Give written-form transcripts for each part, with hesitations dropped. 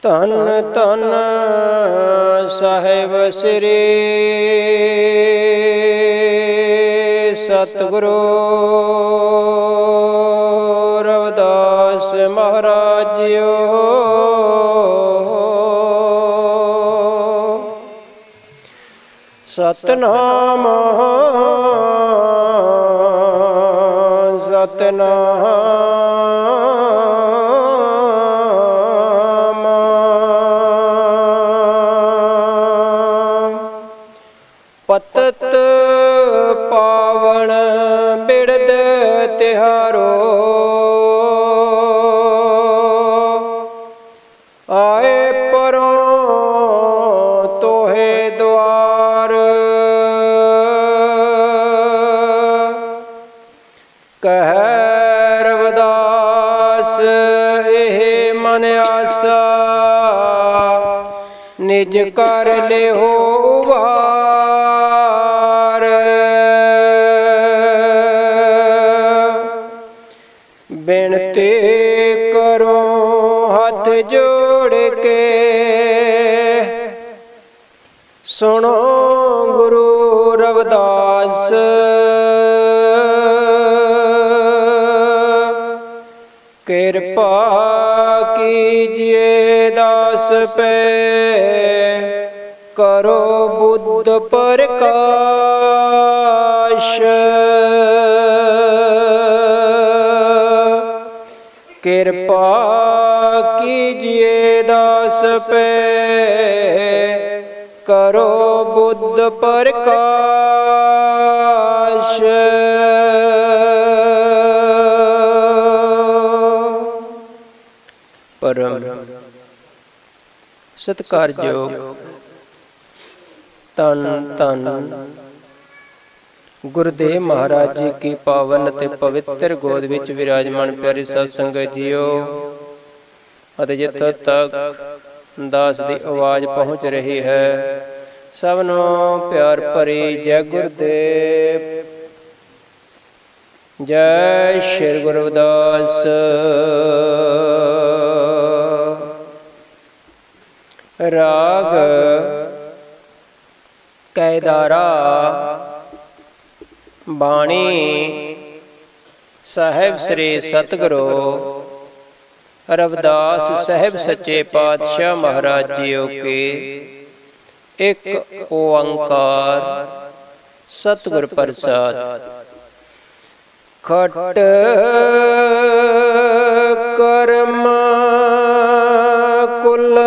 ਧੰਨ ਧੰਨ ਸਾਹਿਬ ਸ੍ਰੀ ਸਤਿਗੁਰੂ ਰਵਿਦਾਸ ਮਹਾਰਾਜ ਜੀਓ। ਸਤਨਾਮ ਸਤਨਾਮ ਪਤਤ ਪਾਵਨ ਬਿਰਦ ਤਿਹਾਰੋ ਆਏ ਪਰੋਂ ਤੋਹੇ ਦੁਆਰ ਕਹਿ ਰਵਿਦਾਸ ਇਹ ਮਨ ਆਸਾ ਨਿਜ ਕਰ ਲਿਓ ਉਬਾਰ। ਬਿਨਤੀ ਕਰੋ ਹੱਥ ਜੋੜ ਕੇ ਸੁਣੋ ਗੁਰੂ ਰਵਿਦਾਸ ਕਿਰਪਾ ਕੀਜੀਏ ਦਾਸ ਪੈ ਕਰੋ ਬੁੱਧ ਪ੍ਰਕਾਸ਼। ਕਿਰਪਾ ਕੀਜੀਏ ਦਾਸ ਪੈ ਕਰੋ ਬੁੱਧ ਪ੍ਰਕਾਸ਼। ਪਰਮ ਸਤਿਕਾਰਯੋਗ ਧੰਨ ਧੰਨ ਗੁਰਦੇਵ ਮਹਾਰਾਜ ਜੀ ਕੀ ਪਾਵਨ ਅਤੇ ਪਵਿੱਤਰ ਗੋਦ ਵਿੱਚ ਵਿਰਾਜਮਾਨ ਪਿਆਰੀ ਸਾਧ ਸੰਗਤ ਜੀਓ ਅਤੇ ਜਿੱਥੋਂ ਤੱਕ ਦਾਸ ਦੀ ਆਵਾਜ਼ ਪਹੁੰਚ ਰਹੀ ਹੈ ਸਭ ਨੂੰ ਪਿਆਰ ਭਰੀ ਜੈ ਗੁਰਦੇਵ। ਜੈ ਸ਼੍ਰੀ ਗੁਰੂ ਰਵਿਦਾਸ। ਰਾਗ ਕੈਦਾਰਾ ਬਾਣੀ ਸਾਹਿਬ ਸ੍ਰੀ ਸਤਿਗੁਰੂ ਰਵਿਦਾਸ ਸਾਹਿਬ ਸੱਚੇ ਪਾਤਸ਼ਾਹ ਮਹਾਰਾਜ ਜੀਓ ਕੇ ਇੱਕ ਓੰਕਾਰ ਸਤਿਗੁਰ ਪ੍ਰਸਾਦ। ਖਟ ਕਰਮ ਕੁਲ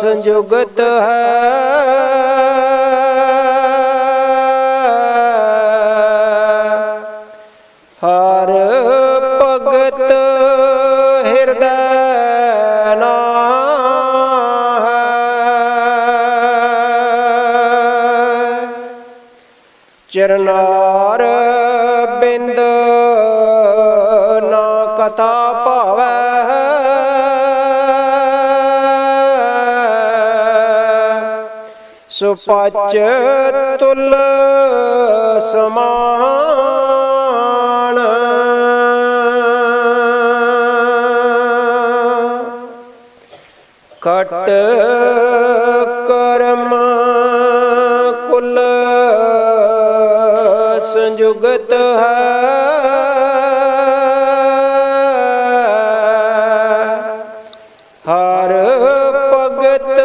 ਸੰਜੁਗਤ ਹੈ ਹਰ ਭਗਤ ਹਿਰਦੈ ਨਾ ਹੈ। ਚਰਨਾਰ ਬਿੰਦ ਨਾ ਕਥਾ ਭਾਵੈ ਸੁਪਚ ਤੁਲ ਸਮਾਨ। ਖਟ ਕਰਮ ਕੁਲ ਸੰਜੁਗਤ ਹੈ ਹਰ ਭਗਤ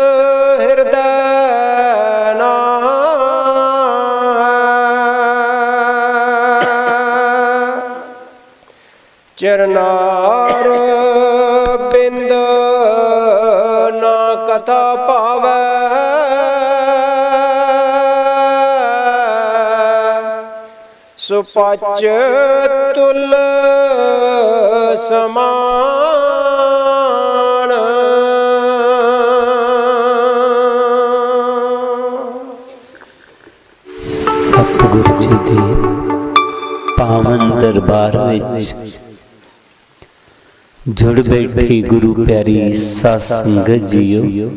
ਹਿਰਦੈ ਨਾ ਹੈ। ਚਰਨਾਰ ਬਿੰਦ ਨਾ ਕਥਾ ਭਾਵੈ ਸੁਪਚ ਤੁਲ ਸਮਾਨ। ਸਤਿਗੁਰ ਜੀ ਦੇ ਪਾਵਨ ਦਰਬਾਰ ਵਿੱਚ ਜੁੜ ਬੈਠੀ ਗੁਰੂ ਪਿਆਰੀ ਸਾਧ ਸੰਗਤ ਜੀਓ।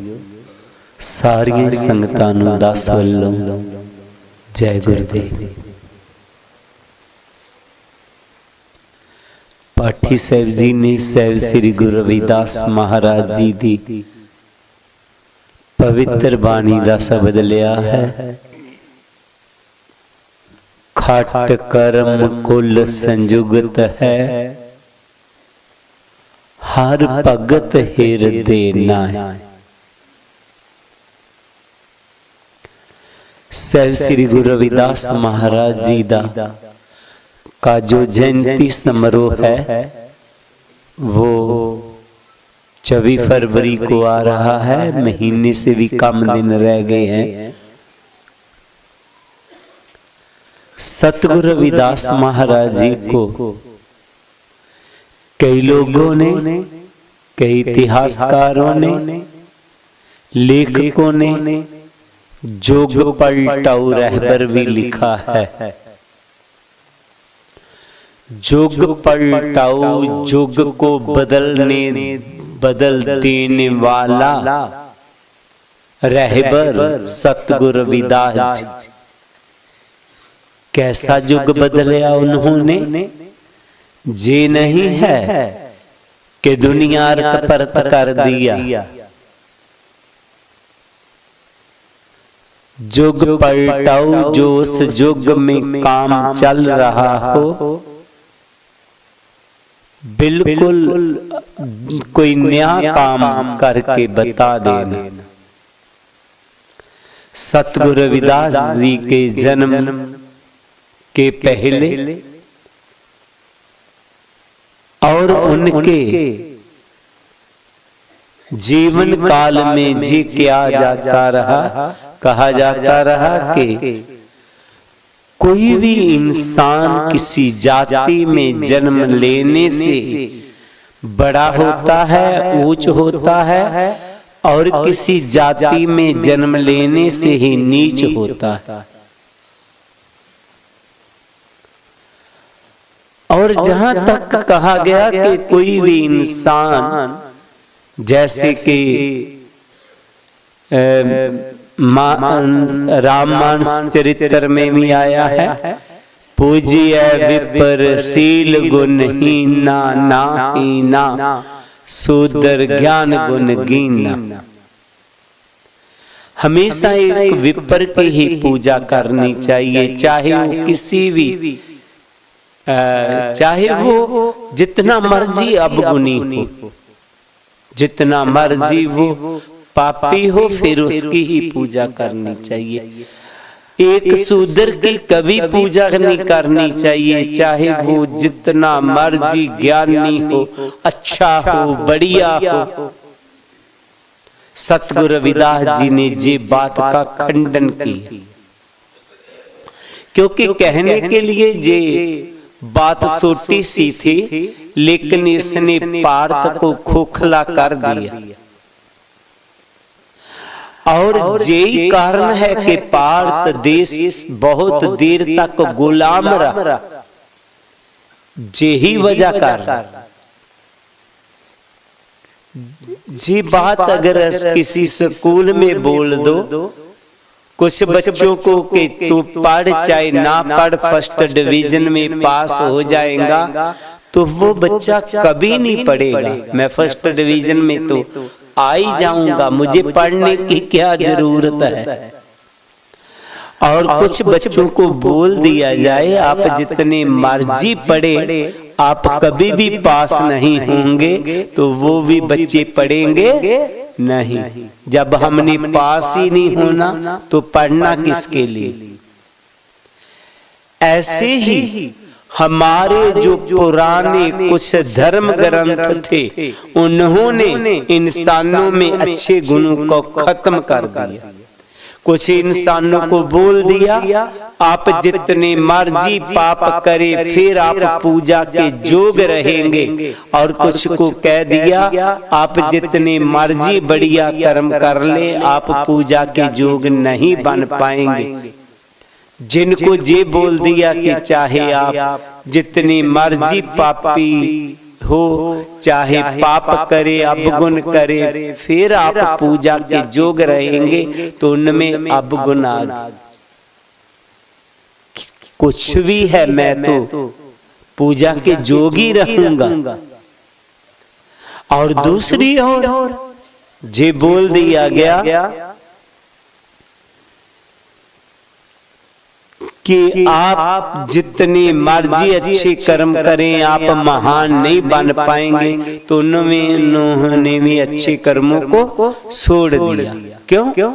ਸਾਰੀਆਂ ਸੰਗਤਾਂ ਨੂੰ ਦਾਸ ਵੱਲੋਂ ਜੈ ਗੁਰਦੇਵ। पाठी साहब जी ने साहब श्री गुरु रविदास महाराज जी की पवित्र बाणी का शब्द लिया है। खट कर्म कुल संयुगत है, हर भगत हिरदे नाय। साहब श्री गुरु रविदास महाराज जी का जो जयंती समारोह है वो 24 फरवरी को आ रहा है। महीने से भी कम दिन रह गए हैं। सतगुरु रविदास महाराज जी को कई लोगों ने, कई इतिहासकारों ने, लेखकों ने जोग पलटाऊ रहबर भी लिखा है। जोग पलटाऊ, जोग को बदल देने वाला रहबर सतगुरु रविदास। कैसा युग बदलिया उन्होंने? जे नहीं है कि दुनिया अर्थ परत कर दिया। युग पलटाऊ, जो उस युग में काम चल रहा हो, बिल्कुल कोई नया काम करके बता देना। सतगुरु रविदास जी के जन्म के पहले और उनके जीवन काल में जी क्या जाता रहा, कहा जाता रहा कि कोई भी इंसान किसी जाति में जन्म लेने से बड़ा होता है, ऊंच होता है, और किसी जाति में जन्म लेने से ही नीच होता है। और जहां तक कहा गया कि कोई भी इंसान, जैसे कि रामायण चरित्र में भी आया है, पूजिय विपरशील गुणहीना नाहीना, शूद्र ज्ञान गुण गीना। हमेशा एक विपर की ही पूजा करनी चाहिए, चाहे वो किसी भी, चाहे वो जितना मर्जी अवगुणी हो, जितना मर्जी वो पापी हो, फिर उसकी ही पूजा करनी चाहिए। एक शूद्र की कभी पूजा नहीं करनी चाहिए, चाहे वो जितना मर्जी ज्ञानी हो, अच्छा हो, बढ़िया हो। सतगुरु रविदास जी ने ये बात का खंडन किया, क्योंकि कहने के लिए ये बात छोटी सी थी, लेकिन इसने पार्थ को खोखला कर दिया। और यही कारण है कि पार्थ देश बहुत देर तक गुलाम रहा। यही वजह कर जी बात अगर किसी स्कूल में बोल दो कुछ बच्चों को कि तू पढ़ चाहे ना पढ़, फर्स्ट डिवीजन में पास हो जाएगा, तो वो बच्चा कभी नहीं पढ़ेगा। मैं फर्स्ट डिवीजन में तो आ ही जाऊंगा, मुझे पढ़ने की क्या जरूरत है। और कुछ बच्चों को बोल दिया जाए आप जितने मर्जी पढ़े, आप कभी भी पास नहीं होंगे, तो वो भी बच्चे पढ़ेंगे नहीं। जब हमने पास ही नहीं होना तो पढ़ना किसके लिए। ऐसे ही हमारे जो पुराने कुछ धर्म ग्रंथ थे, उन्होंने इंसानों में अच्छे गुणों को खत्म कर दिया। कुछ इंसानों को बोल दिया आप जितने मर्जी पाप करे फिर आप पूजा के योग्य रहेंगे, और कुछ को कह दिया आप जितने मर्जी बढ़िया कर्म कर ले आप पूजा के योग्य नहीं बन पाएंगे। जिनको ये बोल दिया कि चाहे आप जितनी मर्जी पापी हो, चाहे पाप करे अवगुण करे, फिर आप पूजा के योग्य रहेंगे, तो उनमें अवगुण आ कुछ भी है। मैं तो पूजा के जोगी रहूंगा। और दूसरी ओर जे बोल दिया गया कि आप जितनी मर्जी अच्छे कर्म करें आप महान नहीं बन पाएंगे, तो उन्होंने भी अच्छे कर्मों को छोड़ दिया। क्यों?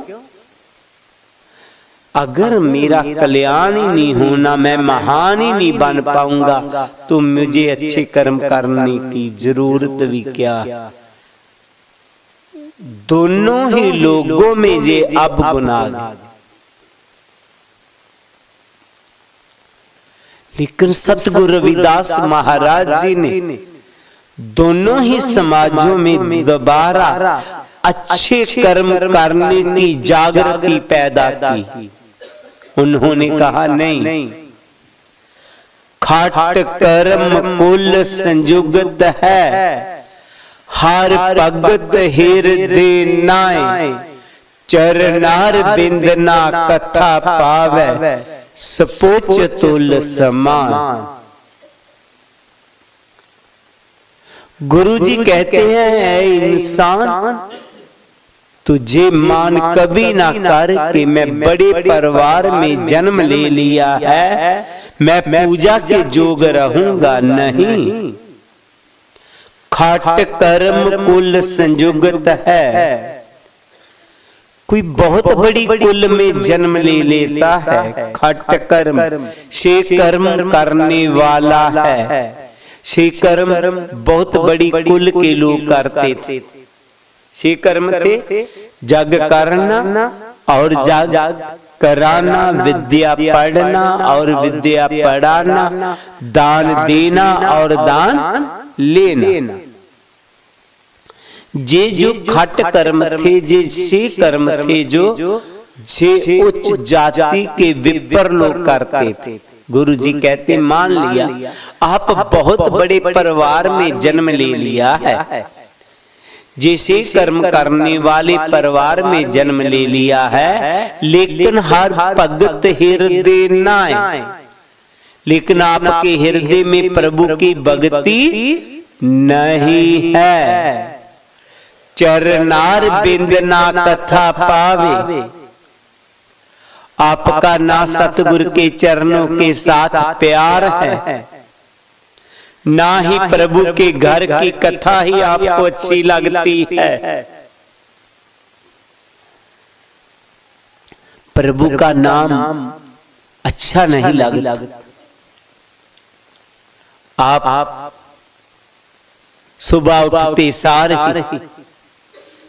अगर मेरा कल्याण ही नहीं होना, मैं महान ही नहीं बन पाऊंगा, तो मुझे अच्छे कर्म करने की जरूरत भी क्या। दोनों ही लोगों में जे अब गुनाह, लेकिन सतगुरु रविदास महाराज जी ने दोनों ही समाजों में दोबारा अच्छे कर्म करने की जागृति पैदा की। उन्होंने कहा नहीं, खाट कर्म कुल संयुगत है, हर भगत हृदय नाय, चरनार बिंदना कथा पावे, सपोच तुल समान। गुरु जी कहते हैं इंसान तुझे मान कभी ना कर कि मैं बड़े परिवार में जन्म ले लिया है, मैं पूजा के जोग रहूंगा नहीं। खाट कर्म कुल संयुगत है, कोई बहुत बड़ी कुल में जन्म ले लेता है, खट कर्म से कर्म करने वाला है। से कर्म बहुत बड़ी कुल के लोग करते थे। से कर्म थे जग करना और जग कराना, विद्या पढ़ना और विद्या पढ़ाना, दान देना और दान लेना। जे जो खट कर्म थे, जे से कर्म थे जो जे उच्च जाति के विप्र लोग करते थे। गुरु जी कहते मान लिया आप बहुत बड़े परिवार में जन्म ले लिया है, जैसे कर्म करने वाले परिवार में जन्म ले लिया है, लेकिन हर भगत हृदय नाय, लेकिन आपके हृदय में प्रभु की भक्ति नहीं है। चरनार बिंदना कथा पावे, आपका ना सतगुरु के चरणों के साथ प्यार है, ना ही प्रभु के घर की कथा ही आपको अच्छी लगती है। प्रभु का नाम अच्छा नहीं लगता। आप सुबह उठते सार ही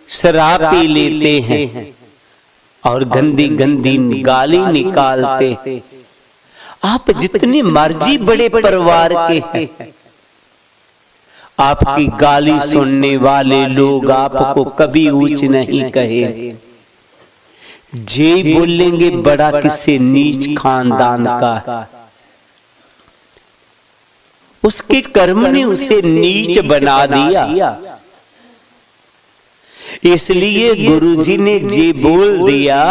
शराब पी लेते हैं और गंदी गंदी गाली निकालते। आप जितनी मर्जी बड़े परिवार के हैं, आपकी गाली सुनने वाले लोग आपको कभी ऊंच नहीं कहेंगे। जे बोलेंगे बड़ा किसी नीच खानदान का, उसके कर्म ने उसे नीच बना दिया। इसलिए गुरुजी ने जी बोल दिया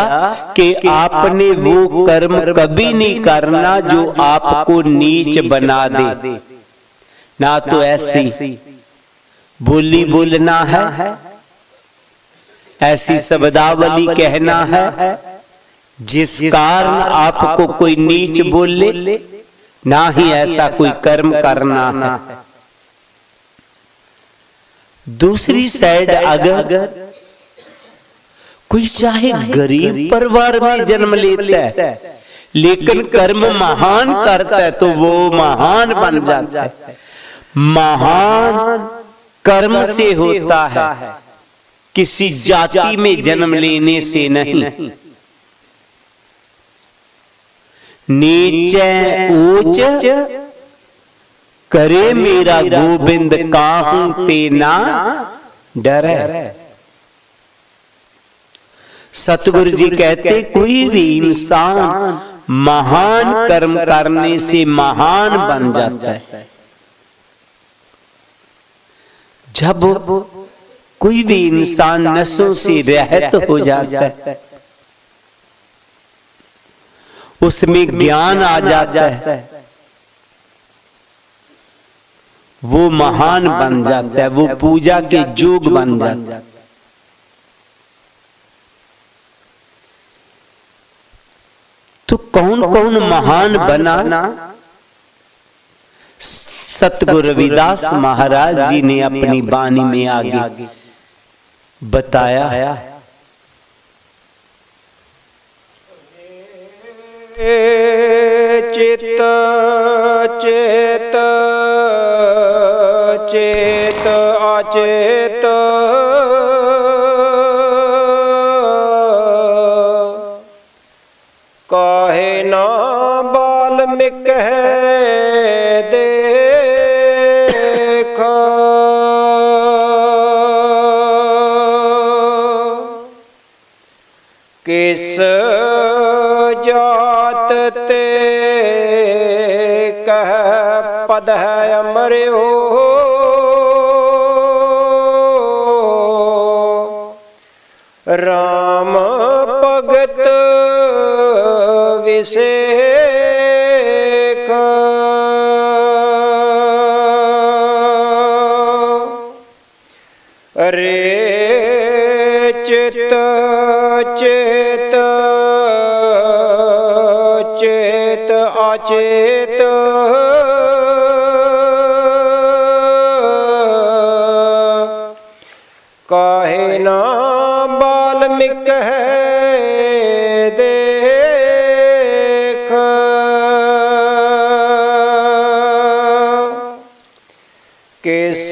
कि आपने वो कर्म कभी नहीं करना जो आपको नीच बना दे। ना तो ऐसी बोली बोलना है, ऐसी शब्दावली कहना है जिस कारण आपको कोई नीच बोले, ना ही ऐसा कोई कर्म करना है। दूसरी साइड अगर कोई चाहे गरीब परिवार में जन्म लेता है लेकिन कर्म महान करता है तो वो महान बन जाता है। महान कर्म से होता है, किसी जाति में जन्म लेने से नहीं। नीचे ऊंच करे मेरा गोविंद काहू तेना डरे। सतगुरु जी कहते कोई भी इंसान महान कर्म करने से महान बन जाता है। जब कोई भी इंसान नशों से रहित हो जाता है, उसमें ज्ञान आ जाता है, वो महान बन जाता है, वो पूजा के जोग बन जाता है। तो कौन कौन महान बना? सतगुरु रविदास महाराज जी ने अपनी वाणी में आगे बताया। चित चेत चेत अचेत काहे ना बाल्मीक देख किस जात ते कह पद है अमर हो राम भगत विषेक रे चित चेत चेत अचेत काहे ना बाल्मीक देख किस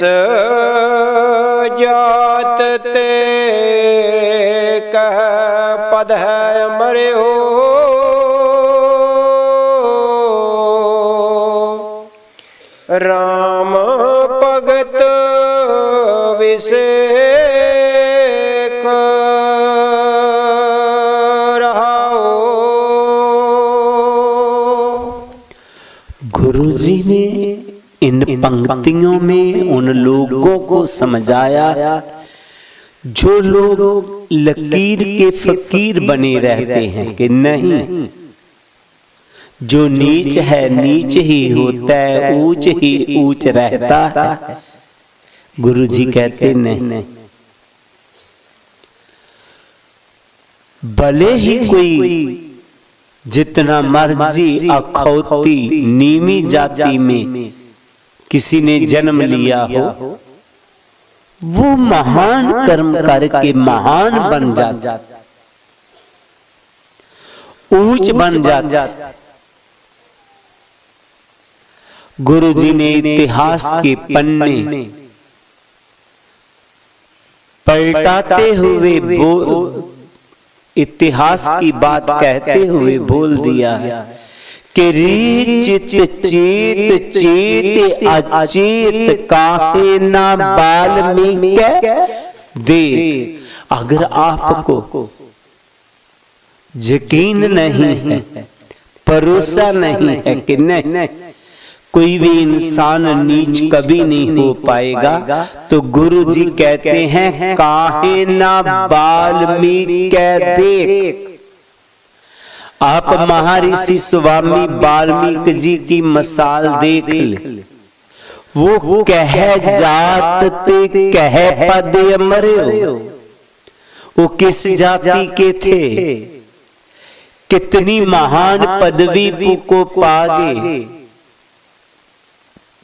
जात ते कह पद है अमर हो राम भगत विषेक रहाओ। गुरुजी ने इन पंक्तियों में उन लोगों को समझाया जो लोग लकीर के फकीर बने रहते हैं कि नहीं, जो नीच है नीच ही होता है, ऊंच ही ऊंच रहता है। गुरुजी कहते नहीं, भले ही कोई जितना मर्जी अखौती नीमी जाति में किसी ने जन्म लिया हो, वो महान कर्म करके महान बन जाता, ऊंच बन जाता। गुरुजी ने इतिहास के पन्ने पलटाते हुए इतिहास की बात कहते हुए बोल दिया कि रे चित चेत चेत अचेत काहे ना बाल्मीक देख। अगर आपको यकीन नहीं है, भरोसा नहीं है कि नहीं कोई भी इंसान नीच कभी नहीं हो पाएगा, तो गुरुजी कहते हैं काहे ना बाल्मीक देख। आप महर्षि स्वामी वाल्मीकि जी की मिसाल देख ले, वो कह जात ते कह पद अमर हो। वो किस जाति के थे, कितनी महान पदवी को पागे।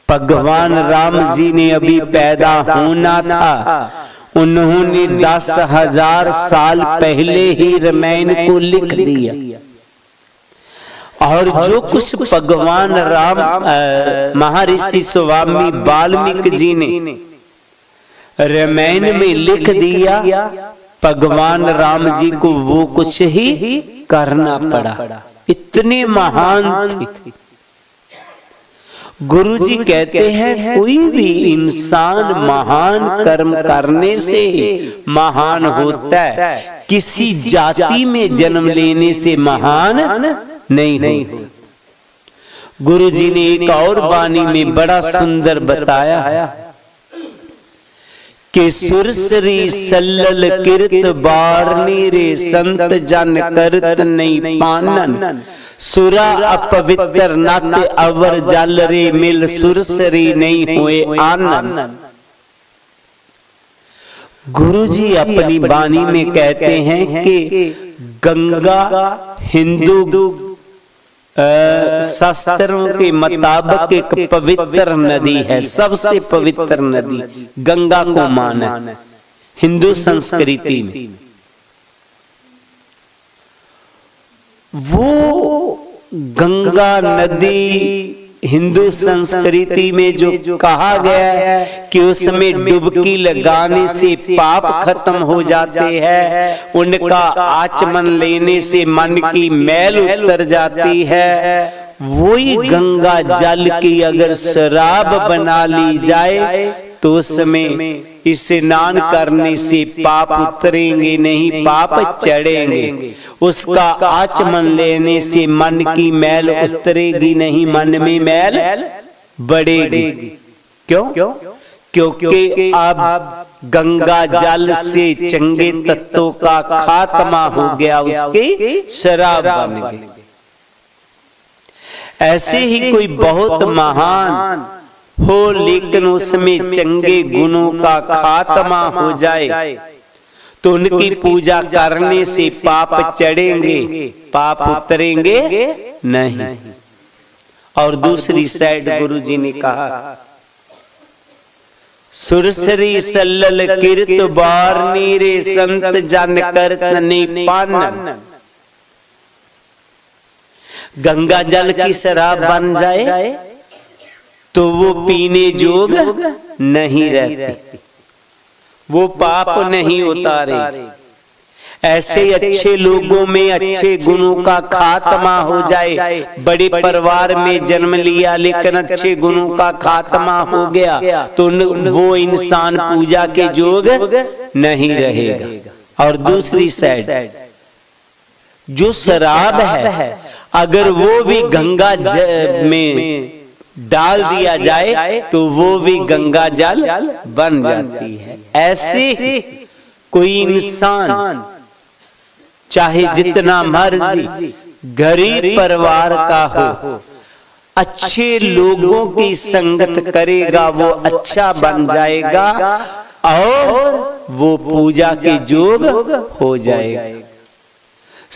भगवान राम जी ने अभी पैदा होना था, उन्होंने 10,000 साल पहले ही रामायण को लिख दिया। और जो कुछ भगवान राम महर्षि स्वामी वाल्मीकि जी ने रामायण में लिख दिया, भगवान राम जी को वो कुछ ही करना पड़ा, इतने महान थे। गुरुजी कहते हैं कोई भी इंसान महान कर्म करने से महान होता है, किसी जाति में जन्म लेने से महान नहीं होता। गुरुजी ने एक और वाणी में बड़ा सुंदर बताया कि सुरसरी सल्लल किरत बारनी रे संत जन करत नहीं पानन, सुरा अपवित्र नाते अवर जल रे मिल सुरसरी नहीं हुए आनंद। गुरु जी अपनी वाणी में कहते हैं कि गंगा हिंदू शास्त्रों के मुताबिक एक पवित्र नदी है, सबसे पवित्र नदी गंगा को माना हिंदू संस्कृति में। वो गंगा नदी हिंदू संस्कृति में जो कहा गया है कि उसमें डुबकी लगाने से पाप खत्म हो जाते हैं, उनका आचमन लेने से मन की मैल उतर जाती है, वही गंगा जल की अगर शराब बना ली जाए तो उसमें स्नान करने से पाप उतरेंगे नहीं, पाप चढ़ेंगे। उसका आचमन लेने से मन की मैल उतरेगी नहीं, मन में मैल बढ़ेगी। क्यों? क्योंकि अब गंगा जल से चंगे तत्वों का खात्मा हो गया, उसकी शराब बन गई। ऐसे ही कोई बहुत महान हो लेकिन उसमें चंगे गुणों का खात्मा हो जाए तो उनकी पूजा करने से पाप चढ़ेंगे, पाप उतरेंगे नहीं। और दूसरी साइड गुरु जी ने कहा सुरसरी सल्लल किरत बारनी रे संत जन करतनी पान। गंगा जल की शराब बन जाए तो वो पीने जोग नहीं रहती, वो पाप नहीं उतारे। ऐसे अच्छे लोगों में अच्छे गुणों का खात्मा हो जाए। बड़े परिवार में जन्म लिया लेकिन अच्छे गुणों का खात्मा हो गया तो वो इंसान पूजा के जोग नहीं रहेगा। और दूसरी साइड जो शराब है अगर वो भी गंगा में डाल दिया जाए तो वो भी गंगा जल बन जाती है। ऐसे ही कोई इंसान चाहे जितना मर्जी गरीब परिवार का हो, अच्छे लोगों की संगत करेगा वो अच्छा बन जाएगा और वो पूजा के जोग हो जाएगा।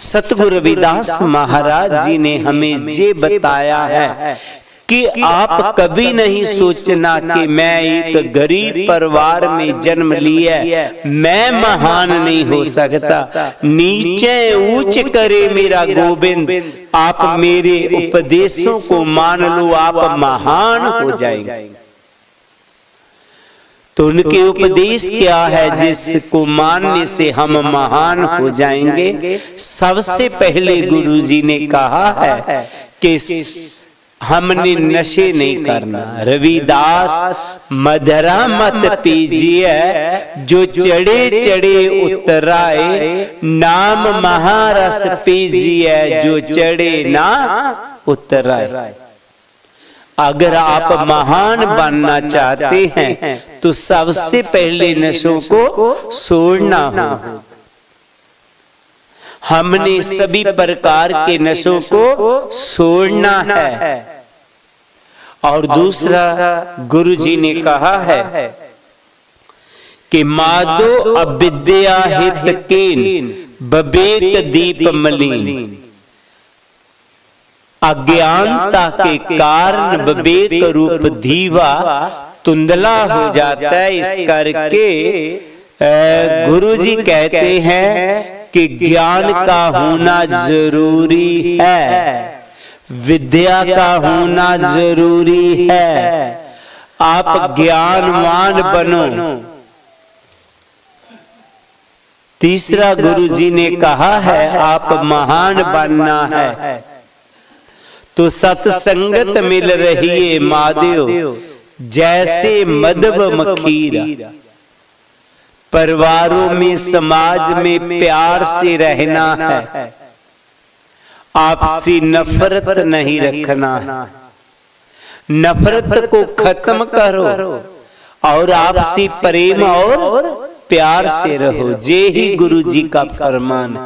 सतगुरु रविदास महाराज जी ने हमें ये बताया है कि आप कभी नहीं सोचना कि मैं एक गरीब परिवार में जन्म लिया, मैं महान नहीं हो सकता। नीचे ऊंच करे मेरा गोविंद, आप मेरे उपदेशों को मान लो, आप महान हो जाएंगे। तो उनके उपदेश क्या है जिसको मानने से हम महान हो जाएंगे? सबसे पहले गुरु जी ने कहा है कि हमने नशे नहीं करना। रविदास मदरा मत पीजिए, जो चढ़े चढ़े उतराए, नाम महारस पीजिए, जो चढ़े ना उतराए। अगर आप महान बनना चाहते हैं तो सबसे पहले नशों को छोड़ना होगा। हमने सभी प्रकार के नशों को छोड़ना है। और दूसरा गुरु जी ने कहा है कि माधो अविद्या हित कीन, विवेक दीप मलिन। अज्ञानता के कारण विवेक रूप दीवा धुंधला हो जाता है। इस करके गुरु जी कहते हैं कि ज्ञान का होना जरूरी है, विद्या का होना जरूरी है। आप ज्ञानवान बनो। तीसरा गुरु जी ने कहा है आप महान बनना है तो सत्संगत मिल रही है माधव जैसे मधव मखीरा। परिवारों में समाज में प्यार से रहना है, आपसी नफरत नहीं रखना। नफरत को खत्म करो और आपसी प्रेम और प्यार से रहो। जे ही गुरु जी का फरमान।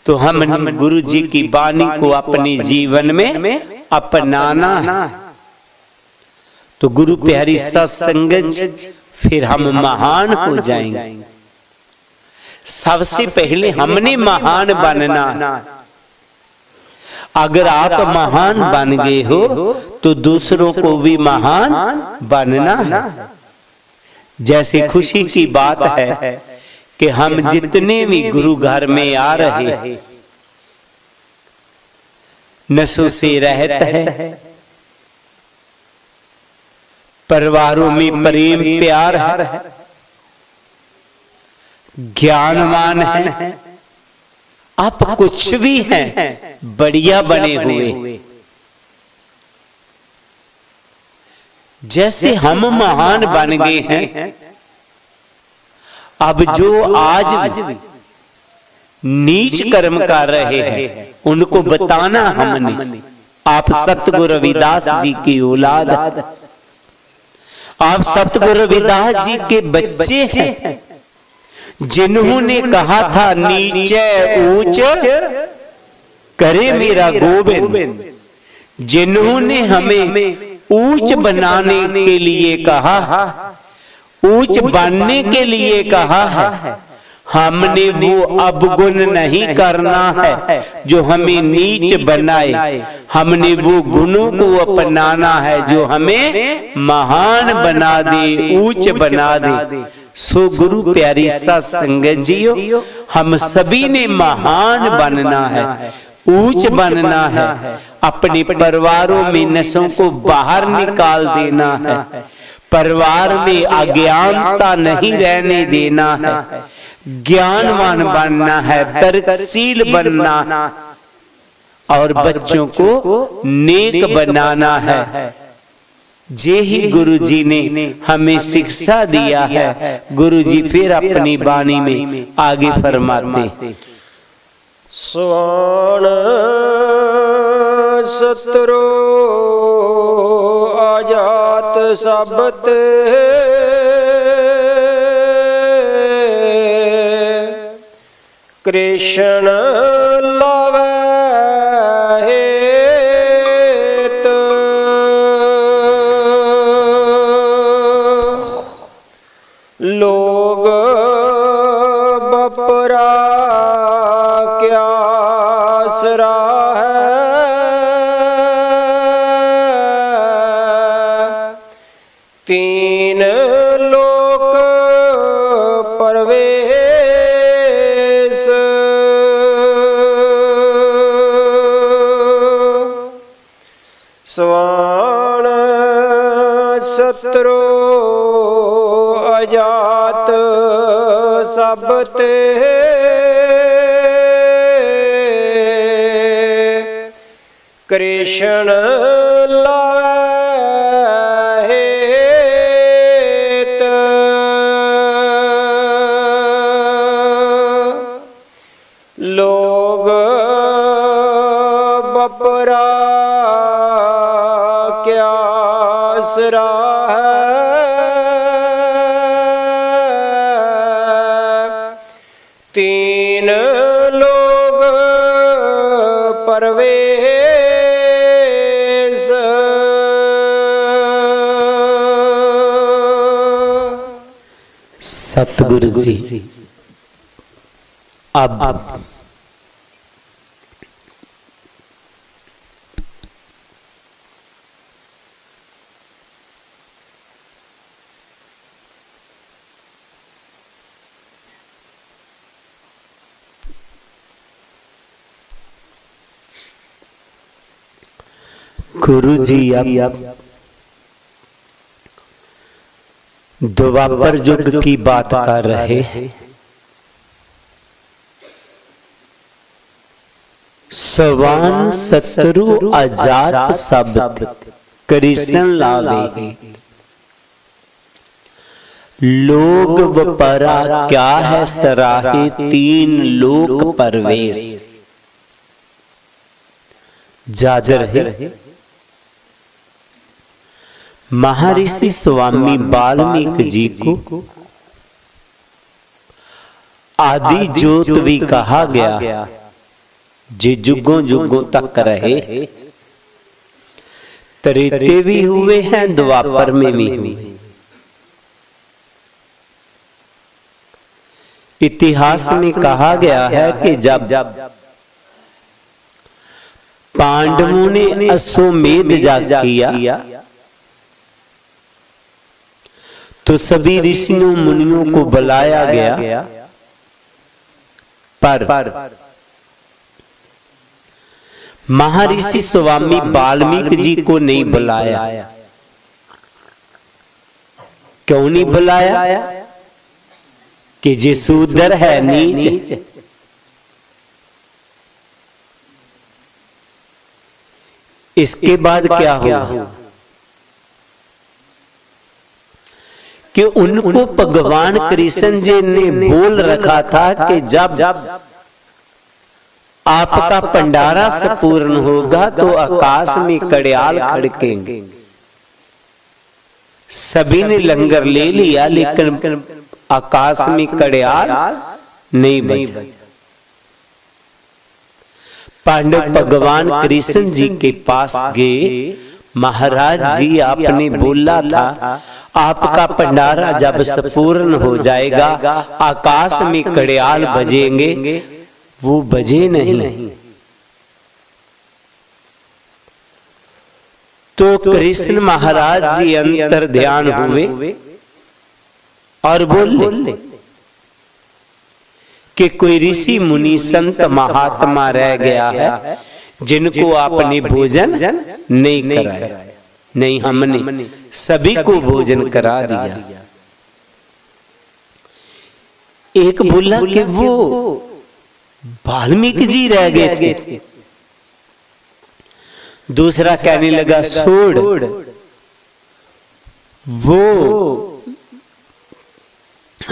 तो हम गुरु जी की वाणी को अपने जीवन में अपनाना है। तो गुरु प्यारी सत्संगत, फिर हम महान हो जाएंगे। सबसे पहले हमने महान बनना। अगर आप महान बन गए हो तो दूसरों को भी महान बनना है। जैसे खुशी की बात है कि हम जितने भी गुरु घर में आ रहे हैं, नशों से रहत है, परिवारों में प्रेम प्यार है, ज्ञानवान है, आप कुछ भी हैं, बढ़िया बने हुए। जैसे हम महान बन गए हैं, अब जो आज नीच कर्म कर रहे हैं उनको बताना हमने। आप सतगुरु रविदास जी की औलाद, आप सतगुरु रविदास जी के बच्चे हैं, जिन्होंने कहा था नीचे ऊंच करे मेरा गोविंद। जिन्होंने हमें ऊंच बनाने के लिए कहा, ऊंच बनने के लिए कहा है, हमने वो अवगुण नहीं करना है जो हमें नीच बनाए। हमने वो गुणों को अपनाना है जो हमें महान बना दे, ऊंच बना दे। सो गुरु प्यारी सत्संगत जियो, हम सभी ने महान बनना है, ऊंच बनना है। अपने परिवारों में नशों को बाहर निकाल देना है, परिवार में अज्ञानता नहीं रहने देना है, ज्ञानवान बनना है, तर्कशील बनना और बच्चों को नेक बनाना है। जे ही गुरु जी ने हमें शिक्षा दिया है। गुरु जी फिर अपनी वाणी में आगे फरमाते, स्वान सतरो आजात सबत कृष्ण लावे हेत लोग बपरा क्या सरा है तीन लोक परवेश स्वान सतरो अजात सबते कृष्ण लावे हेत लोग बपरा क्या सरा है तीन लोग परवेश सतगुरु जी अब गुरु जी अब द्वापर युग की बात कर रहे हैं। सवान सतरु अजात शब्द कृष्ण लावे लोग वपरा क्या है सराहे तीन लोक परवेश जादर है। महर्षि स्वामी वाल्मीकि जी को आदि ज्योत भी कहा गया। जे जुगों जुगों तक रहे। त्रेते भी हुए हैं, द्वापर में भी हुए। इतिहास में कहा गया है कि जब पांडवों ने अश्वमेध याग किया तो सभी ऋषियों मुनियों को बुलाया गया, पर महर्षि स्वामी वाल्मीकि जी को नहीं बुलाया। क्यों नहीं बुलाया? कि जे शूद्र है, नीच। इसके बाद क्या हुआ कि उनको भगवान कृष्ण जी ने बोल रखा था कि जब आपका भंडारा संपूर्ण होगा तो आकाश में कड़याल खड़केंगे। सभी ने लंगर ले लिया, लेकिन आकाश में कड़याल नहीं बजा। पांडव भगवान कृष्ण जी के पास गए, महाराज जी आपने बोला था आपका भंडारा जब संपूर्ण हो जाएगा आकाश में कड़याल बजेंगे, वो बजे नहीं। तो कृष्ण महाराज जी अंतर ध्यान हुए और बोले कि कोई ऋषि मुनि संत महात्मा रह गया है जिनको आपने भोजन नहीं कराया। नहीं, हमने सभी को भोजन करा दिया। एक बोला कि वो वाल्मीकि जी रह गए थे। दूसरा कहने लगा छोड़, वो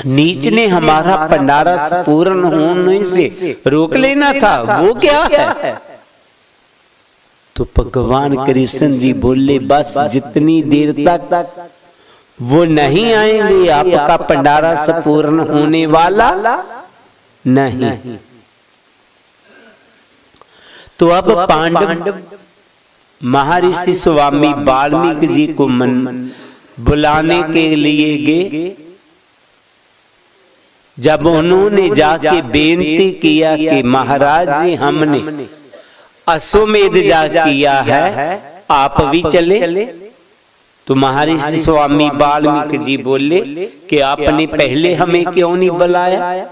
नीच ने हमारा भंडारा संपूर्ण होने से रोक लेना था, वो क्या है? तो भगवान कृष्ण जी बोले बस जितनी देर तक वो नहीं आएंगे आपका भंडारा संपूर्ण होने वाला नहीं। तो अब पांडव महर्षि स्वामी वाल्मीकि जी को बुलाने के लिए गए। जब उन्होंने जाके बेनती किया कि महाराज जी हमने अश्वमेध याग किया है, आप भी चले, तो महर्षि स्वामी वाल्मीकि जी बोले कि आपने पहले हमें क्यों नहीं बुलाया?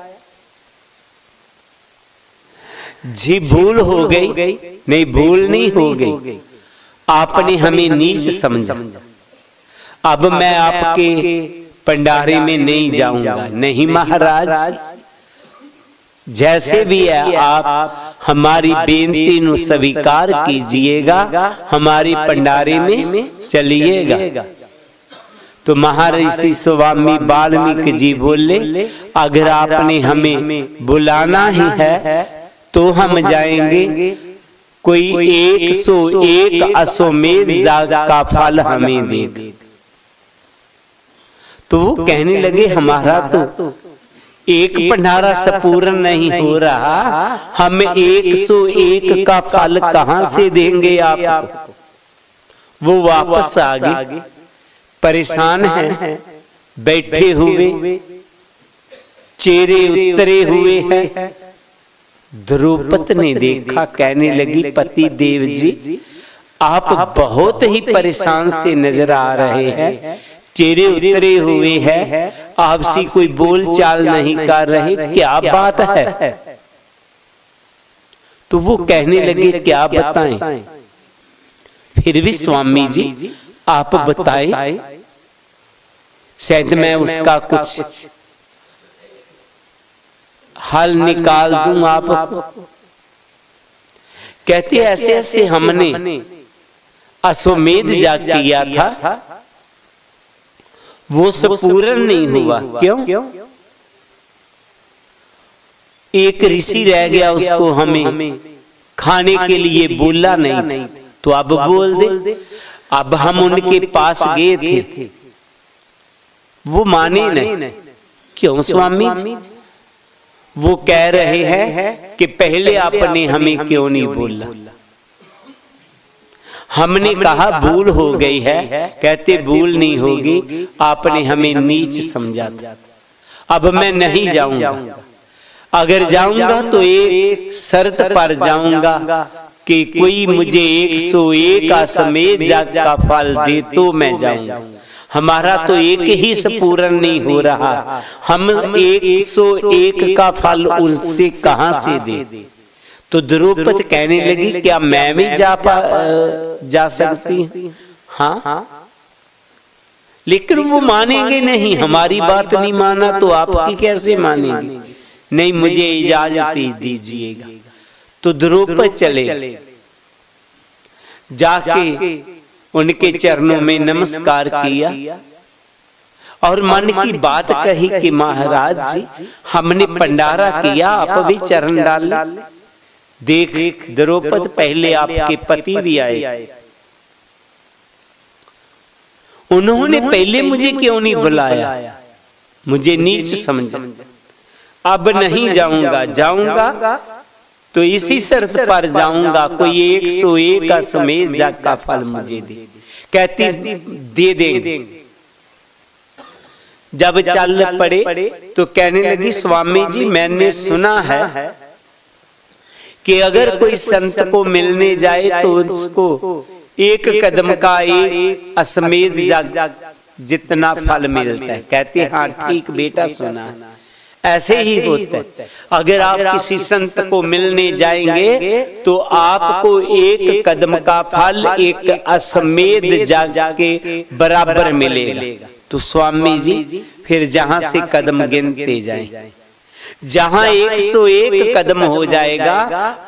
जी भूल हो गई। नहीं, भूल नहीं हो गई, आपने हमें नीच समझा। अब मैं आपके भंडारे में नहीं जाऊंगा। नहीं महाराज, जैसे भी है आप हमारी बेनती नु स्वीकार कीजिएगा, हमारी भंडारे में चलिएगा। तो महर्षि स्वामी वाल्मीकि जी बोले अगर आपने हमें बुलाना ही है तो हम जाएंगे, कोई 101 अश्वमेध याग का फल हमें देगा। तो वो कहने लगे हमारा तो एक भंडारा संपूर्ण नहीं हो रहा, हम 101 का फल कहां से देंगे आपको? वो वापस आ गए, परेशान हैं, बैठे हुए, चेहरे उतरे हुए हैं। द्रौपदी ने देखा, कहने लगी पति देव जी आप बहुत ही परेशान से नजर आ रहे हैं, चेहरे उतरे हुए हैं, आपसे कोई बोल चाल नहीं कर रहे, क्या बात है? तो वो कहने लगे क्या बताएं? फिर भी स्वामी जी आप बताएं, शायद मैं उसका कुछ हल निकाल दूं आपको। कहते ऐसे ऐसे हमने अश्वमेध याग किया था, वो संपूर्ण नहीं हुआ। क्यों? एक ऋषि रह गया, उसको हमें खाने के लिए बोला नहीं, तो अब बोल दे। अब हम उनके पास गए थे, वो माने नहीं। क्यों स्वामी जी? वो कह रहे हैं कि पहले आपने हमें क्यों नहीं बोला। हमने कहा भूल हो गई है, कहते भूल नहीं होगी, आपने हमें नीच समझा था, अब मैं नहीं जाऊंगा। अगर जाऊंगा तो एक शर्त पर जाऊंगा कि कोई मुझे 101 अश्वमेध यज्ञ का फल दे तो मैं जाऊंगा। हमारा तो एक ही से पूर्ण नहीं हो रहा, हम 101 का फल उनसे कहां से दे। तो द्रौपदी कहने लगी क्या मैं भी जा सकती हूं? हाँ, लेकिन वो मानेंगे नहीं, हमारी बात नहीं माना तो आपकी कैसे मानेंगे? नहीं, मुझे इजाजत दीजिएगा। तो द्रौपदी चले, जाके उनके चरणों में नमस्कार किया और मन की बात कही कि महाराज जी, हमने भंडारा किया, आप भी चरण डाले। देख द्रौपदी, पहले आपके पति भी आए, उन्होंने पहले मुझे क्यों नहीं बुलाया? मुझे नीच समझा। अब नहीं जाऊंगा, जाऊंगा तो इसी शर्त पर जाऊंगा, कोई 101 अश्वमेध यज्ञ का फल मुझे दे। कहती दे देंगे। जब चल पड़े तो कहने लगी स्वामी जी, मैंने सुना है कि अगर कोई संत को मिलने जाए तो उसको 1 कदम का 1 अश्वमेध यज्ञ जितना फल मिलता है। कहती हाँ ठीक बेटा, सुना है, ऐसे ही होता है। अगर आप किसी संत को मिलने जाएंगे तो आपको 1 कदम का फल 1 अश्वमेध यज्ञ के बराबर मिलेगा। तो स्वामी जी फिर जहां से कदम गिनते जाएं, जहां 101 कदम हो जाएगा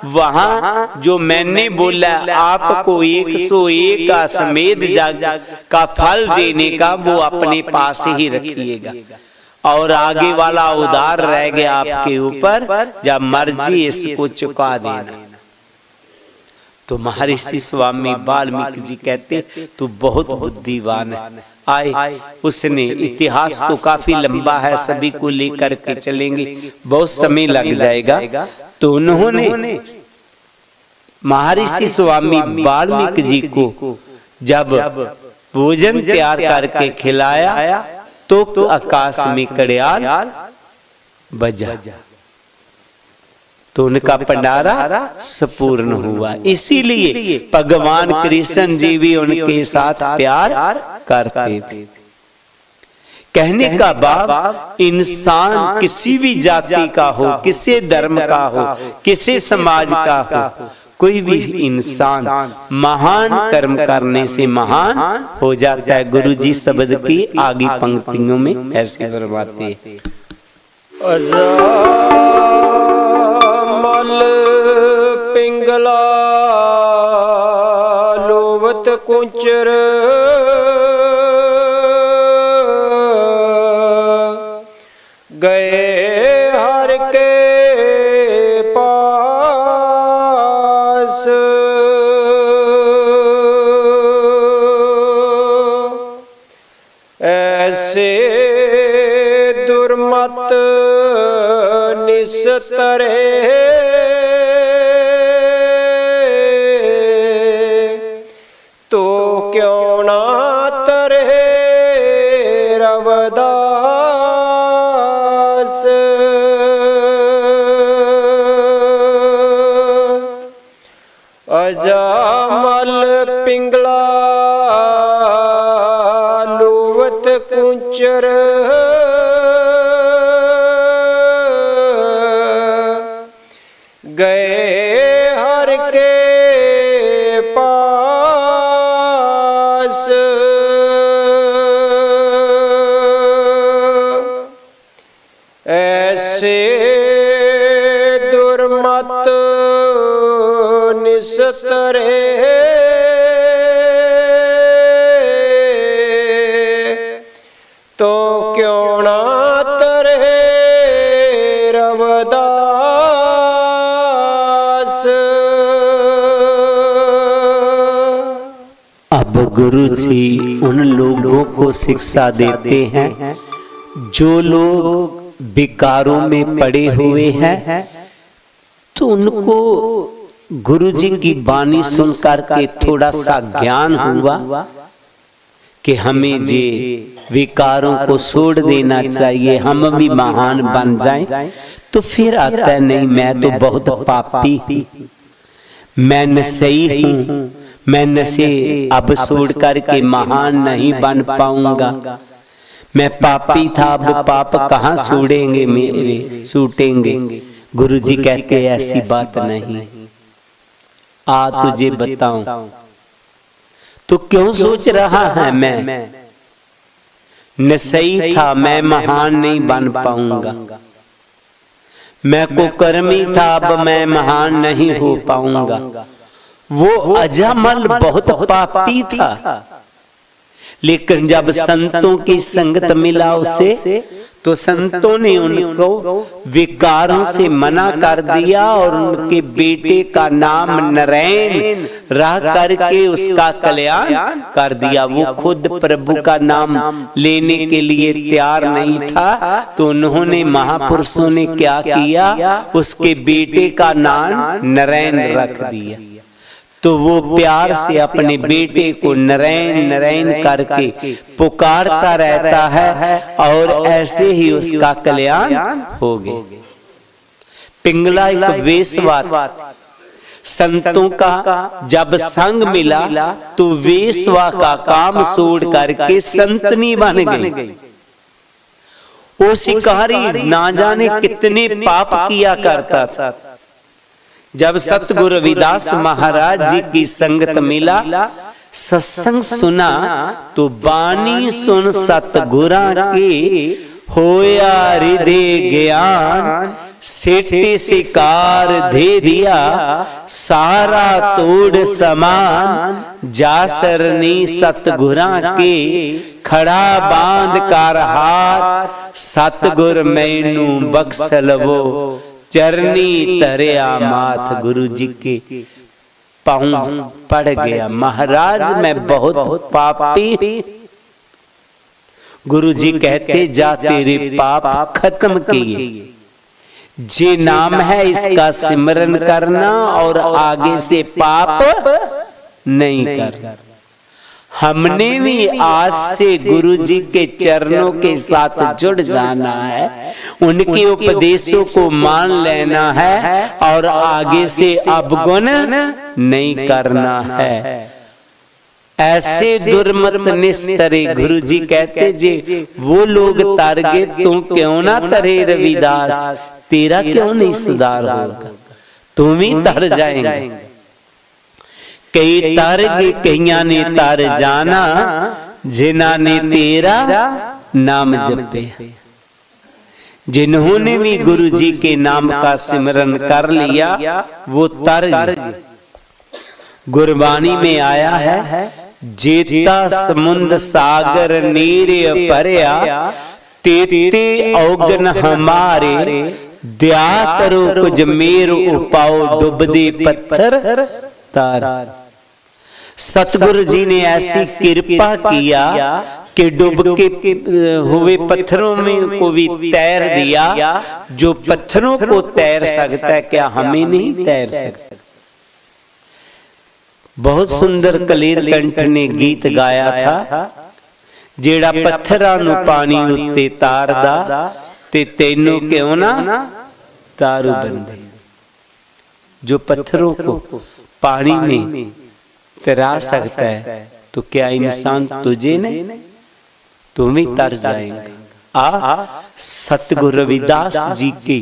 वहां जो मैंने बोला आपको 101 अश्वमेध यज्ञ का फल देने का, वो अपने पास ही रखिएगा और आगे वाला उधार रह गया आपके ऊपर, जब मर्जी इसको चुका देना। तो महर्षि स्वामी वाल्मीकि जी कहते तू बहुत बुद्धिमान है। आए, उसने इतिहास तो काफी लंबा है, सभी को लेकर के चलेंगे, बहुत समय लग जाएगा। तो उन्होंने महर्षि स्वामी वाल्मीकि जी को जब भोजन तैयार करके खिलाया तो आकाश में कड़ियाल बजा, तो उनका भंडारा संपूर्ण हुआ। इसीलिए भगवान कृष्ण जी भी उनके साथ प्यार करते थे। कहने का भाव, इंसान किसी भी जाति का हो, किसी धर्म का हो, किसी समाज का हो, कोई भी इंसान महान कर्म करने से महान हो जाता है। गुरु जी शब्द की आगे पंक्तियों में ऐसे फरमाते हैं, मल पिंगला लोवत कुंचर गए हर के पास, ऐसे दुर्मत निस्तरे तो क्यों ना तरे रवदास। अजामल पिंगला लोवत कुंचर गए हर के पास, ऐसे दुर्मत निस्तरे तो क्यों ना तरे रवदास। अब गुरु जी उन लोगों को शिक्षा देते हैं जो लोग विकारों में पड़े हुए हैं, तो उनको गुरु जी की वाणी सुनकर के थोड़ा सा ज्ञान हुआ कि हमें जे विकारों को छोड़ देना चाहिए, हम भी महान बन जाएं। तो फिर आता है नहीं, मैं तो बहुत पापी, मैं नशेई हूं, मैं नशे अब छोड़ करके महान नहीं बन पाऊंगा, मैं पापी था, अब पाप कहाँ छोड़ेंगे मेरे, छूटेंगे। गुरु जी कहते ऐसी बात नहीं, आ तुझे बताऊं। तो क्यों सोच रहा है मैं नशेई था, मैं महान नहीं बन पाऊंगा, मैं कुकर्मी था, अब मैं महान नहीं हो पाऊंगा। वो अजामल बहुत पापी था, लेकिन जब संतों की संगत मिला उसे, तो संतों ने उनको विकारों से मना कर दिया और उनके बेटे का नाम नारायण रख करके उसका कल्याण कर दिया। वो खुद प्रभु का नाम लेने के लिए तैयार नहीं था, तो उन्होंने महापुरुषों ने क्या किया, उसके बेटे का नाम नारायण रख दिया। तो वो प्यार से अपने बेटे को नारायण नारायण करके पुकारता रहता है और ऐसे ही उसका कल्याण हो गया। पिंगला एक वेश्या, संतों का जब संग मिला तो वेश्या का काम छोड़ करके संतनी बन गई। वो शिकारी ना जाने कितने पाप किया करता था। जब सतगुरु रविदास महाराज जी की संगत मिला, सत्संग सुना, तो बानी सुन सतगुरा के होया हृदय ज्ञान, सेठे शिकार दे दिया सारा तोड़ समान, जासरनी सतगुरा के खड़ा बांध कर हाथ, सतगुर मैनू बख्शलवो चरनी तरया माथ। गुरु जी के पांव पड़ गया, महाराज मैं बहुत पापी। गुरु जी कहते जा तेरे पाप खत्म किए, जे नाम है इसका सिमरन करना और आगे से पाप नहीं करना। हमने भी आज से गुरु जी के चरणों के साथ जुड़ जाना है, उनके उपदेशों को मान लेना है और आगे से अवगुण नहीं करना है। ऐसे दुर्मत निस्तरे, गुरु जी कहते जे वो लोग तर गए, तू क्यों ना तरे रविदास, तेरा क्यों नहीं सुधार होगा, तुम ही तर जाएंगे। कई तर गए, कईया ने तर जाना, जिन्हा ने तेरा नाम जपे। जिन्होंने भी गुरु जी के नाम का सिमरन कर लिया वो तर गए। गुरबानी में आया है, जेता समुंद सागर नीर परया, तेते औगन हमारे, दया करो कुछ मेर उपाओ, डुबदे पत्थर तार। सतगुरु जी ने ऐसी कृपा किया कि डूब के हुए पत्थरों में को भी तैर दिया। जो पत्थरों को तैर सकता है, क्या हमें नहीं तैर सकता? बहुत सुंदर कलीर कंठ ने गीत गाया था, जेड़ा पत्थरां नू पानी उत्ते तारदा, ते तैनू क्यों ना तारू बंदे। जो पत्थरों को पानी में तैरा सकता है, तो क्या इंसान तुझे नहीं, तुम ही तर जाएंगे। सतगुरु रविदास जी के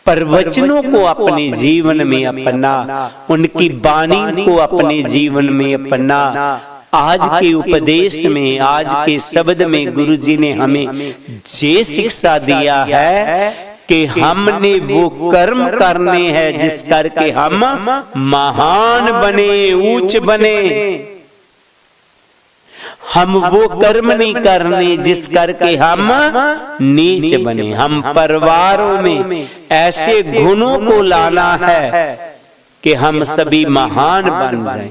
प्रवचनों को अपने जीवन में अपना, उनकी वाणी को अपने जीवन में अपना। आज के उपदेश में, आज के शब्द में गुरु जी ने हमें ये शिक्षा दिया है कि हमने वो कर्म करने हैं जिस करके हम महान बने, ऊंच बने। हम वो कर्म नहीं करने जिस करके हम नीच बने। हम परिवारों में ऐसे गुणों को लाना है कि हम सभी महान बन जाएं।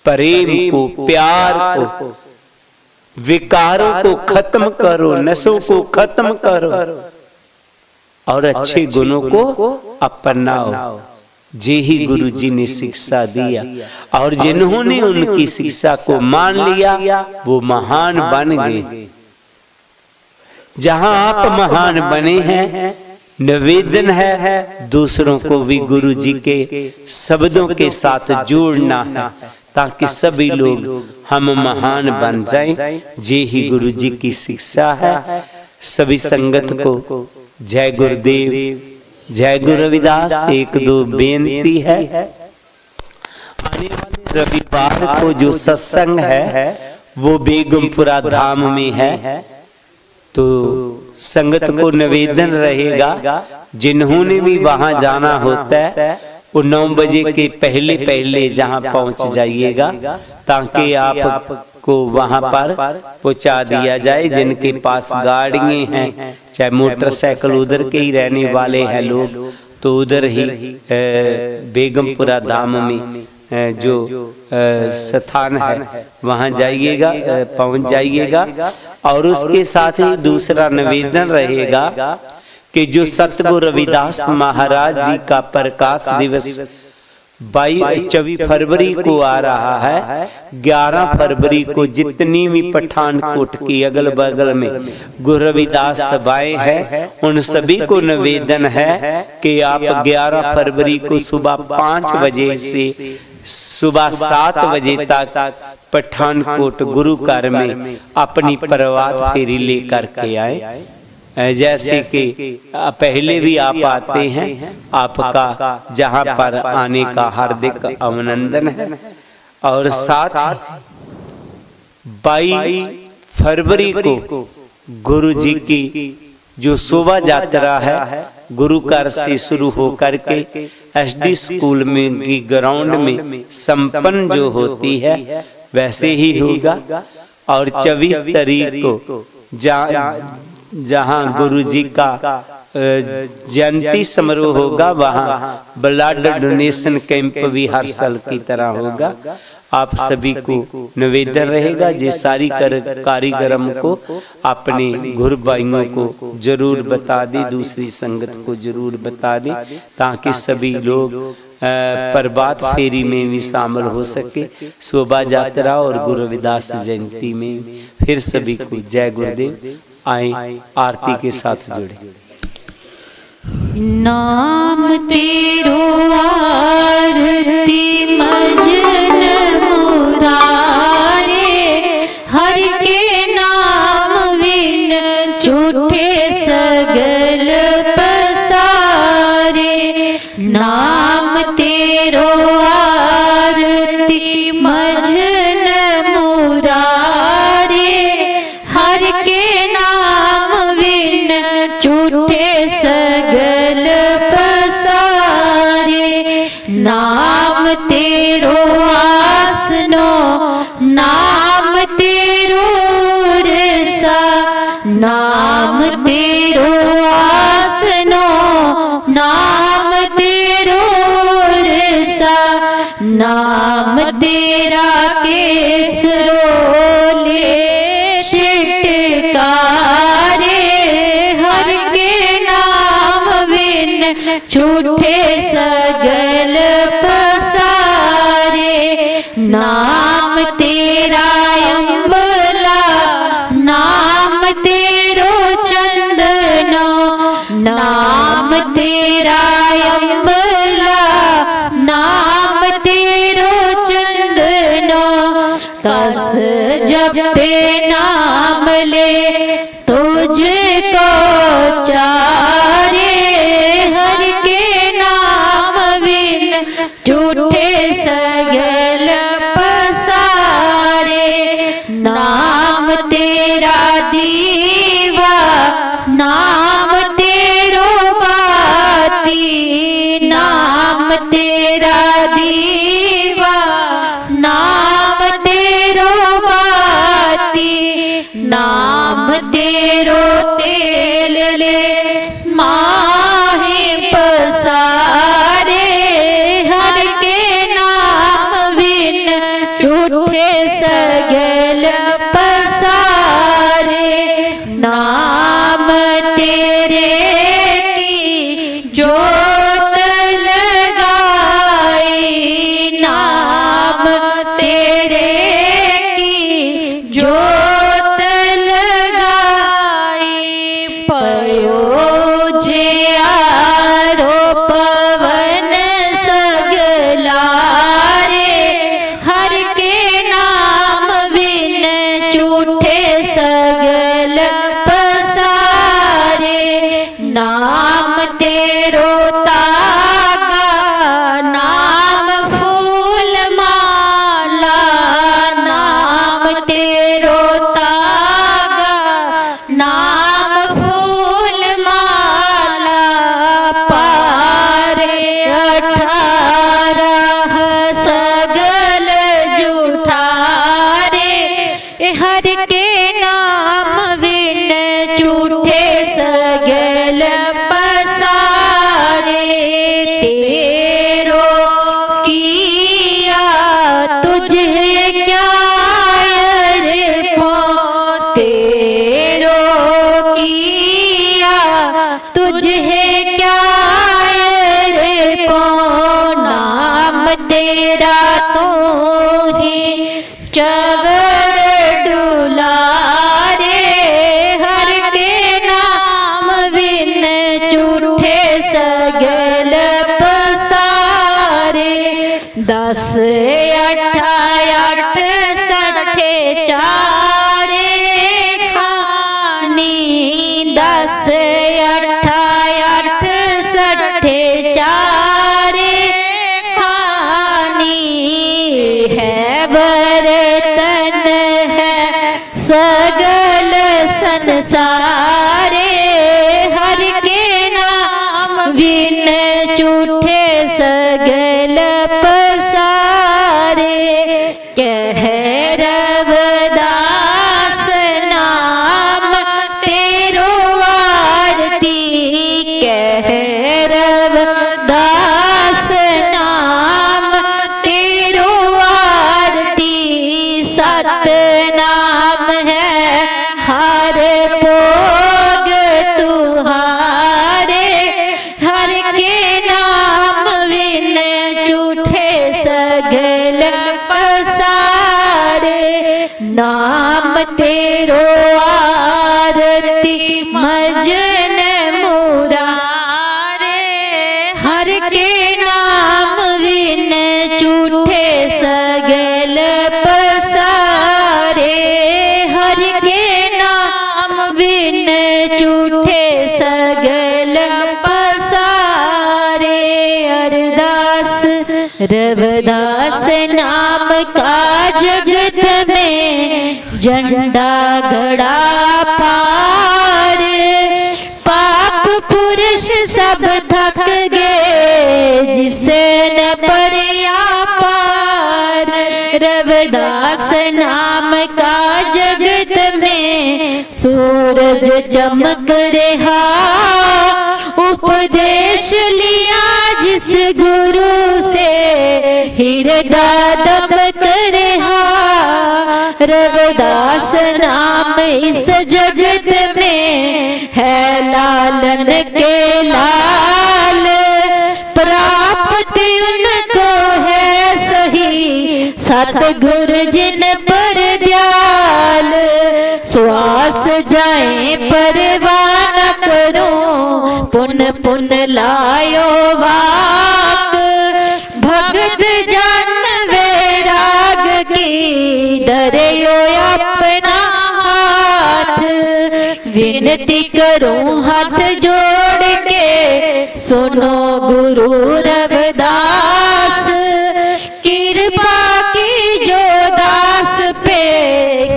प्रेम को, प्यार को, विकारों को खत्म करो, नशों को खत्म करो। और अच्छे गुणों को अपनाओ। जे ही गुरु जी ने शिक्षा दिया और जिन्होंने उनकी शिक्षा को मान लिया वो महान बन गए। जहां आप महान बने हैं, निवेदन है दूसरों को भी गुरु जी के शब्दों के साथ जोड़ना है, ताकि सभी लोग हम महान बन जाएं। जे ही गुरु जी की शिक्षा है। सभी संगत को जय गुरुदेव, जय गुरु रविदास। एक दो बेनती है, आने वाले रविवार को जो सत्संग है वो बेगमपुरा धाम में है, तो संगत को निवेदन रहेगा जिन्होंने भी वहां जाना होता है वो 9 बजे के पहले पहले जहां पहुंच जाइएगा, ताकि आपको वहां पर पहुंचा दिया जाए। जिनके पास गाड़ियां हैं, चाहे मोटरसाइकिल, उधर के ही रहने वाले हैं लोग, तो उधर ही बेगमपुरा धाम में जो स्थान है वहां जाइएगा, पहुंच जाइएगा। और उसके साथ ही दूसरा निवेदन रहेगा कि जो सतगुरु रविदास महाराज जी का प्रकाश दिवस 24 फरवरी को आ रहा है, 11 फरवरी को जितनी भी पठानकोट की अगल बगल में गुरु रविदास सभाएं हैं, उन सभी को निवेदन है कि आप 11 फरवरी को सुबह 5 बजे से सुबह 7 बजे तक पठानकोट गुरु घर में अपनी प्रभात फेरी लेकर के आए। जैसे कि पहले भी आप आते हैं, आपका जहां पर आने का हार्दिक अभिनंदन है। और साथ 22 फरवरी को गुरु जी की जो शोभा यात्रा है गुरु घर से शुरू होकर के SD स्कूल में की ग्राउंड में संपन्न जो होती है वैसे ही होगा। और 24 तारीख को जहां गुरु जी का जयंती समारोह होगा, वहां ब्लड डोनेशन कैंप भी हर साल की तरह होगा। आप सभी को निवेदन रहेगा, जे सारी कारीगरम को अपने गुरु भाइयों को जरूर बता दे, दूसरी संगत को जरूर बता दे, ताकि सभी लोग प्रभात फेरी में भी शामिल हो सके, शोभा यात्रा और गुरु रविदास जयंती में। फिर सभी को जय गुरुदेव। आए आरती के साथ जुड़े। नाम तेरो आरती मजन मुरारे, हर के नाम बिन झूठे सगल पसारे। नाम तेरो आरती मजन मुरारे, हर के नाम बिन झूठे सगल पसारे। नाम तेरो आसनो, नाम तेरो रसा, नाम तेरो आसनो, नाम तेरो रसा। नाम तेरा केसरो ले छिटकारे, हर के नाम बिन झूठे सगल पसारे। नाम तेरा अम्बला, नाम तेरो चंदनो, नाम तेरा अम्बला, नाम तेरो चंदनो। कस जपे नाम ले तुझको चारे, हर के नाम बिन झूठे सगल पसारे। नाम तेरा दीवा, नाम तेरो बाती, नाम तेरा दीवा, नाम तेरो बाती। नाम तेरो तेल ले माहे पसारे, हर के नाम बिन झूठे सगल पसारे। नाम तेरे की भयो जियारो पवन सगला रे, हर के नाम बिन झूठे सगल पसारे। नाम तेरो तागा नाम फूल माला, नाम तेरो तागा नाम फूल माला। पारे 18 सगल जूठारे, हर के नाम बिन झूठे सगल पसारे। तेरो किया तुझे क्या रे पाऊं, तेरो किया तुझे क्या रे पाऊं। नाम तेरा तो ही चवर डुलारे, हर के नाम बिन झूठे सगल पसारे। 10 8 8 60 चारे खानी, 10 8 8 60 चारे खानी। है बर्तन है सगल संसारे, हर के नाम बिन झूठे सगल पसारे। कह रविदास नाम तेरो आरती, कह रविदास नाम तेरो आरती। 7 नाम है हर भोग तुहारे, हर के नाम बिन झूठे सगल पसारे। नाम तेरो आरती मजन मुरारे, हर के नाम बिन झूठे सगल पसारे। हर के नाम बिन झूठे सगल पसारे। अरदास रविदास नाम का जगत में झंडा गड़ा पार, पाप पुरुष सब थक गए जिसे न परिया पार। रविदास नाम का जगत में सूरज चमक रहा, उपदेश लिया जिस गुरु से हृदय दमक रहा। रविदास नाम इस जगत में है लालन के लाल, प्राप्त उनको है सही सतगुरु जिन पर दयाल। श्वास जाए परवाह न करो, पुन पुन लायो वाक। भगत जन वैराग की धरियो अपना हाथ। विनती करूं हाथ जोड़ के, सुनो गुरु रविदास। कृपा की जो दास पे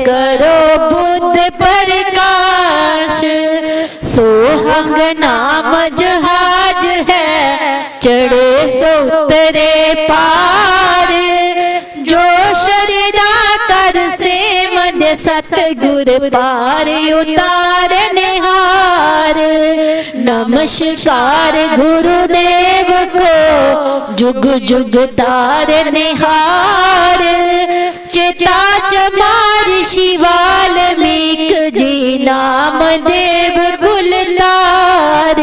करो बुद्ध प्रकाश। सोहंग नाम जहाज है चढ़े सो उतरे पार। जो शरदा कर से मद सतगुर पार उतारने हार। नमस्कार गुरुदेव को जुग जुग तारने हार। चेता चमार शिवाल्मीक जी नाम देव गुलदार।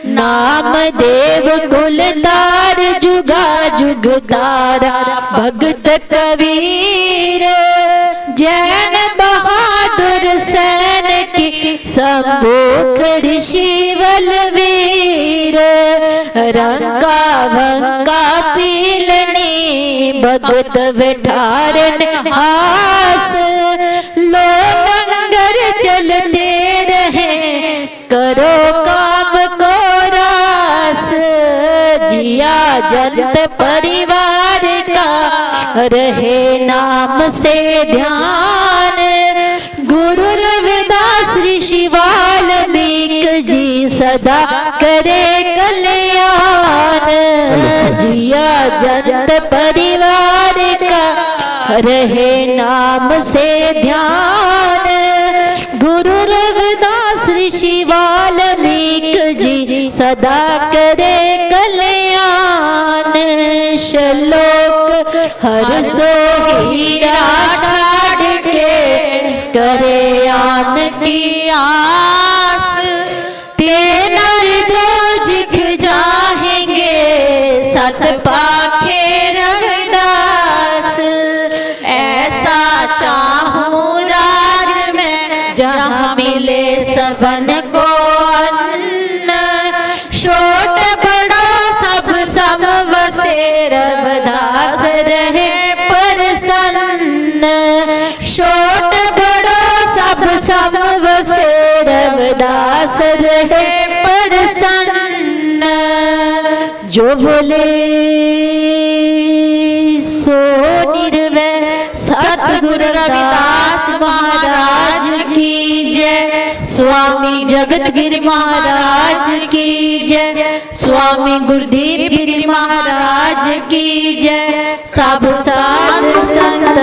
नाम देव गुलदार जुगा जुग तारा भगत कबीर। जैन बहादुर सैन की शंभु ऋषि बलवीर रंगा भंगा पीलने भगत विठारन हास लो लंगर चलते रहे करो काम को रास जिया जंत परिवार का रहे नाम से ध्यान गुरु रविदास ऋषि वाल्मीकि जी सदा करे कल्याण जिया जंत परिवार का रहे नाम से ध्यान गुरु रविदास ऋषि वाल्मीकि जी सदा करे कल्याण श्लोक हर सो हीरा छाड़ के करे आन की आस तेना दो जिख जाएंगे सत पाखे रविदास ऐसा चाहूं राज में जहाँ मिले सबन को अन्न छोट बड़ा सब समवसे रविदास रहे प्रसन्न छोट बड़ा सब समवसे रविदास रहे प्रसन्न जो बोले सो निर्वय सतगुरु रविदास महाराज की जय स्वामी जगत गिरि महाराज की जय स्वामी गुरुदेव गिरि महाराज की जय सब साध संत